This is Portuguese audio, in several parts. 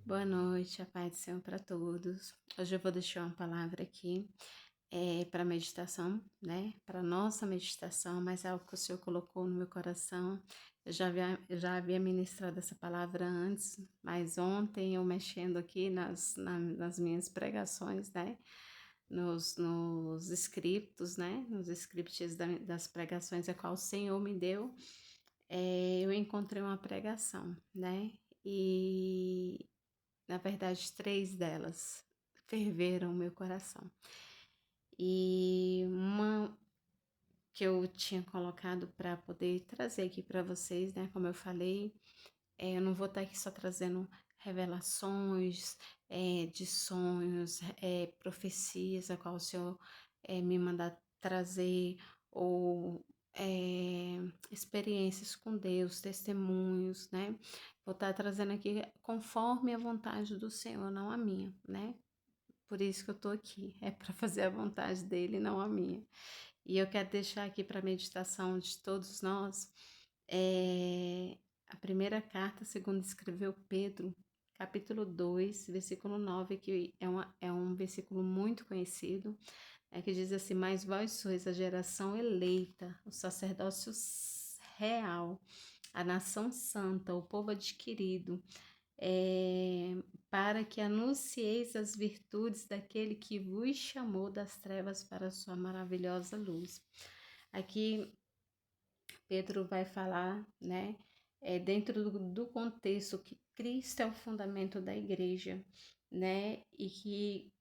Boa noite, a paz do Senhor para todos. Hoje eu vou deixar uma palavra aqui para meditação, né? Para nossa meditação, mas é algo que o Senhor colocou no meu coração. Eu já havia ministrado essa palavra antes, mas ontem eu mexendo aqui nas minhas pregações, né? Nos scripts, né? Nos scripts das pregações a qual o Senhor me deu, eu encontrei uma pregação, né? E na verdade, três delas ferveram o meu coração. E uma que eu tinha colocado para poder trazer aqui para vocês, né? Como eu falei, eu não vou estar aqui só trazendo revelações de sonhos, profecias, a qual o Senhor me mandar trazer, ou experiências com Deus, testemunhos, né? Vou estar trazendo aqui conforme a vontade do Senhor, não a minha, né? Por isso que eu tô aqui, é para fazer a vontade dele, não a minha. E eu quero deixar aqui para meditação de todos nós a primeira carta, segundo escreveu Pedro, capítulo 2, versículo 9, que é um versículo muito conhecido, que diz assim: Mas vós sois a geração eleita, o sacerdócio real, a nação santa, o povo adquirido, para que anuncieis as virtudes daquele que vos chamou das trevas para a sua maravilhosa luz. Aqui Pedro vai falar, né, dentro do contexto que Cristo é o fundamento da igreja, né, e que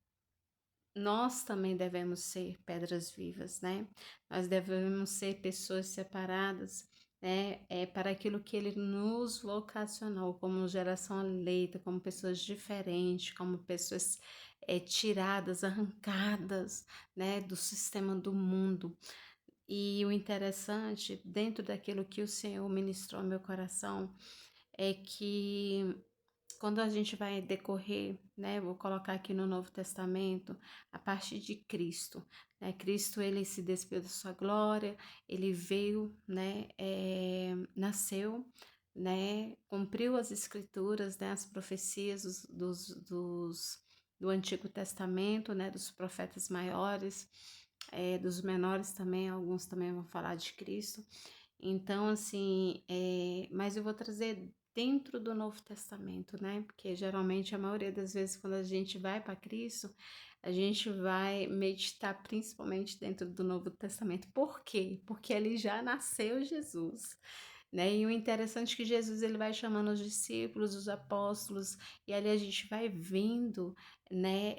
nós também devemos ser pedras vivas, né? Nós devemos ser pessoas separadas, né? Para aquilo que Ele nos vocacionou, como geração eleita, como pessoas diferentes, como pessoas tiradas, arrancadas, né? Do sistema do mundo. E o interessante, dentro daquilo que o Senhor ministrou ao meu coração, é que quando a gente vai decorrer, né, vou colocar aqui no Novo Testamento, a partir de Cristo, né, Cristo, ele se despiu da sua glória, ele veio, né, nasceu, né, cumpriu as escrituras, né, as profecias do Antigo Testamento, né, dos profetas maiores, dos menores também, alguns também vão falar de Cristo. Então, assim, mas eu vou trazer dentro do Novo Testamento, né? Porque geralmente a maioria das vezes quando a gente vai para Cristo, a gente vai meditar principalmente dentro do Novo Testamento. Por quê? Porque ali já nasceu Jesus, né? E o interessante é que Jesus ele vai chamando os discípulos, os apóstolos, e ali a gente vai vendo, né,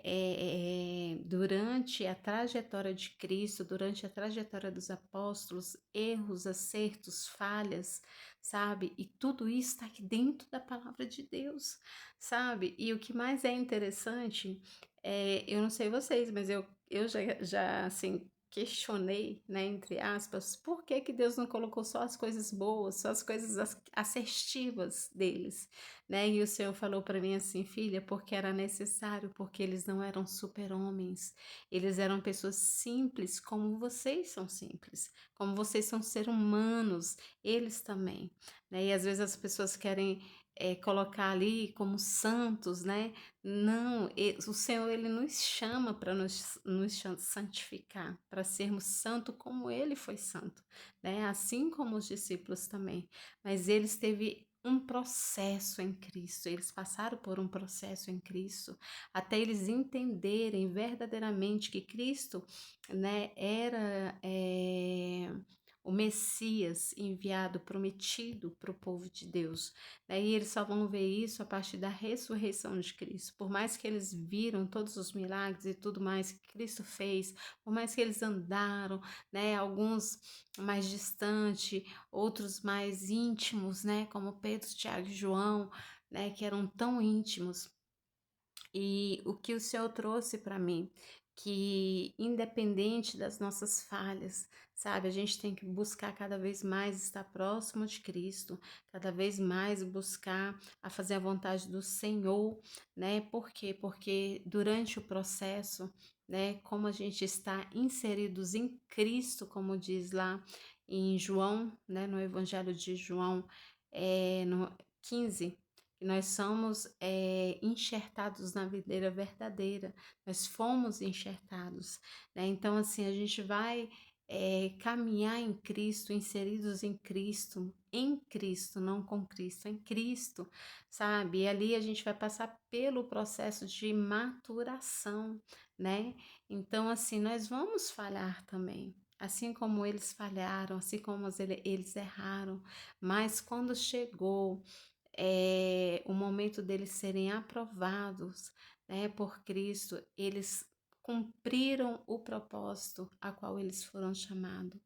durante a trajetória de Cristo, durante a trajetória dos apóstolos, erros, acertos, falhas, sabe? E tudo isso está aqui dentro da palavra de Deus, sabe? E o que mais é interessante, eu não sei vocês, mas eu já assim, questionei, né, entre aspas, por que que Deus não colocou só as coisas boas, só as coisas assertivas deles, né? E o Senhor falou para mim assim, filha, porque era necessário, porque eles não eram super-homens, eles eram pessoas simples, como vocês são simples, como vocês são seres humanos, eles também, né? E às vezes as pessoas querem colocar ali como santos, né? Não, o Senhor ele nos chama para nos santificar, para sermos santos como Ele foi santo, né? Assim como os discípulos também. Mas eles teve um processo em Cristo, eles passaram por um processo em Cristo, até eles entenderem verdadeiramente que Cristo, né, era o Messias enviado, prometido para o povo de Deus, né? E eles só vão ver isso a partir da ressurreição de Cristo. Por mais que eles viram todos os milagres e tudo mais que Cristo fez, por mais que eles andaram, né, alguns mais distante, outros mais íntimos, né, como Pedro, Tiago e João, né, que eram tão íntimos. E o que o Senhor trouxe para mim, que independente das nossas falhas, sabe, a gente tem que buscar cada vez mais estar próximo de Cristo, cada vez mais buscar a fazer a vontade do Senhor, né? Por quê? Porque durante o processo, né, como a gente está inseridos em Cristo, como diz lá em João, né, no Evangelho de João, no 15. que nós somos enxertados na videira verdadeira, nós fomos enxertados, né? Então, assim, a gente vai caminhar em Cristo, inseridos em Cristo, não com Cristo, em Cristo, sabe? E ali a gente vai passar pelo processo de maturação, né? Então, assim, nós vamos falhar também. Assim como eles falharam, assim como eles erraram, mas quando chegou o momento deles serem aprovados, né, por Cristo, eles cumpriram o propósito a qual eles foram chamados,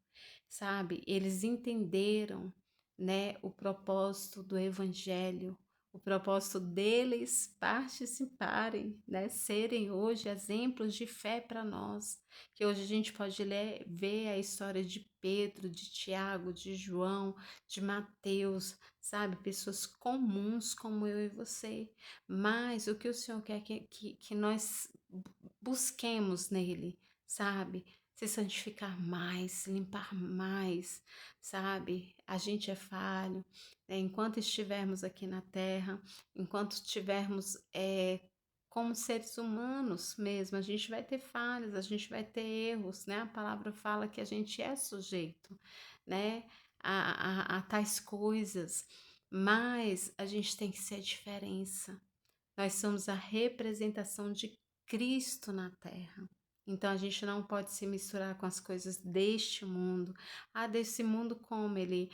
sabe? Eles entenderam, né, o propósito do Evangelho, o propósito deles participarem, né, serem hoje exemplos de fé para nós, que hoje a gente pode ver a história de Pedro, de Tiago, de João, de Mateus, sabe? Pessoas comuns como eu e você. Mas o que o Senhor quer que nós busquemos nele, sabe? Se santificar mais, se limpar mais, sabe? A gente é falho, né? Enquanto estivermos aqui na terra, enquanto estivermos como seres humanos mesmo, a gente vai ter falhas, a gente vai ter erros, né? A palavra fala que a gente é sujeito, né? A tais coisas, mas a gente tem que ser a diferença. Nós somos a representação de Cristo na terra. Então a gente não pode se misturar com as coisas deste mundo. Ah, desse mundo como ele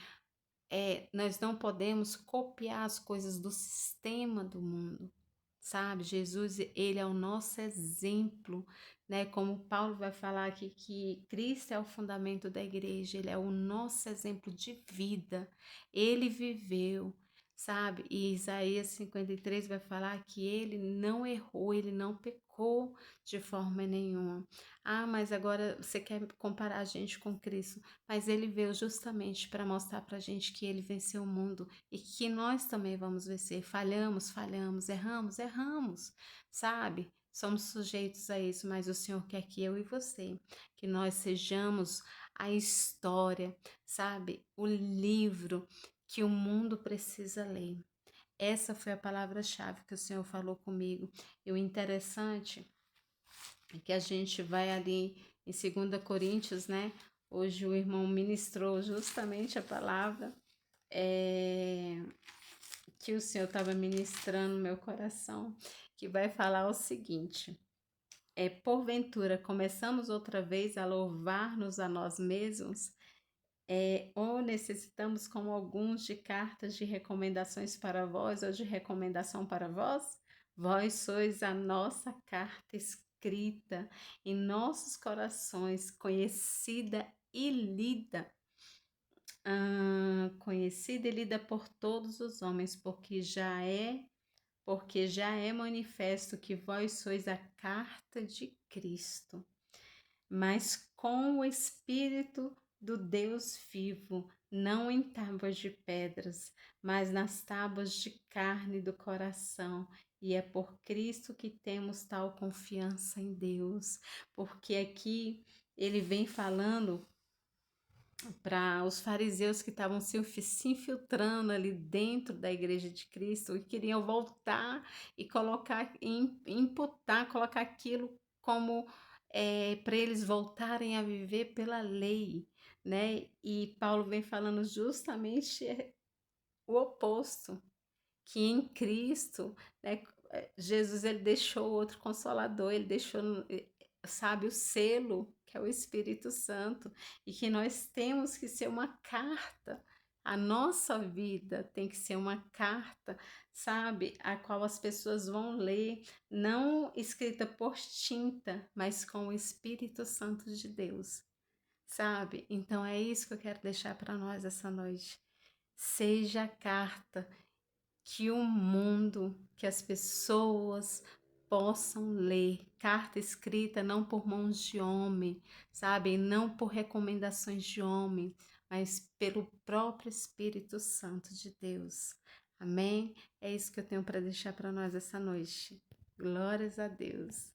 nós não podemos copiar as coisas do sistema do mundo, sabe? Jesus, ele é o nosso exemplo, né? Como Paulo vai falar aqui que Cristo é o fundamento da igreja, ele é o nosso exemplo de vida. Ele viveu, sabe? E Isaías 53 vai falar que ele não errou, ele não pecou de forma nenhuma. Ah, mas agora você quer comparar a gente com Cristo, mas ele veio justamente para mostrar para a gente que ele venceu o mundo e que nós também vamos vencer. Falhamos, falhamos, erramos, erramos, sabe? Somos sujeitos a isso, mas o Senhor quer que eu e você, que nós sejamos a história, sabe? O livro que o mundo precisa ler. Essa foi a palavra-chave que o Senhor falou comigo. E o interessante é que a gente vai ali em 2 Coríntios, né? Hoje o irmão ministrou justamente a palavra que o Senhor estava ministrando no meu coração, que vai falar o seguinte: porventura começamos outra vez a louvar-nos a nós mesmos, ou necessitamos, como alguns, de cartas de recomendações para vós ou de recomendação para vós? Vós sois a nossa carta escrita em nossos corações, conhecida e lida por todos os homens, porque já é manifesto que vós sois a carta de Cristo, mas com o Espírito do Deus vivo, não em tábuas de pedras, mas nas tábuas de carne do coração. E é por Cristo que temos tal confiança em Deus, porque aqui ele vem falando para os fariseus que estavam se infiltrando ali dentro da igreja de Cristo e queriam voltar e colocar aquilo como para eles voltarem a viver pela lei, né? E Paulo vem falando justamente o oposto, que em Cristo, né, Jesus ele deixou outro consolador, ele deixou, sabe, o selo, que é o Espírito Santo, e que nós temos que ser uma carta. A nossa vida tem que ser uma carta, sabe, a qual as pessoas vão ler, não escrita por tinta, mas com o Espírito Santo de Deus, sabe? Então é isso que eu quero deixar para nós essa noite. Seja a carta que o mundo, que as pessoas possam ler, carta escrita não por mãos de homem, sabe? Não por recomendações de homem, mas pelo próprio Espírito Santo de Deus. Amém? É isso que eu tenho para deixar para nós essa noite. Glórias a Deus.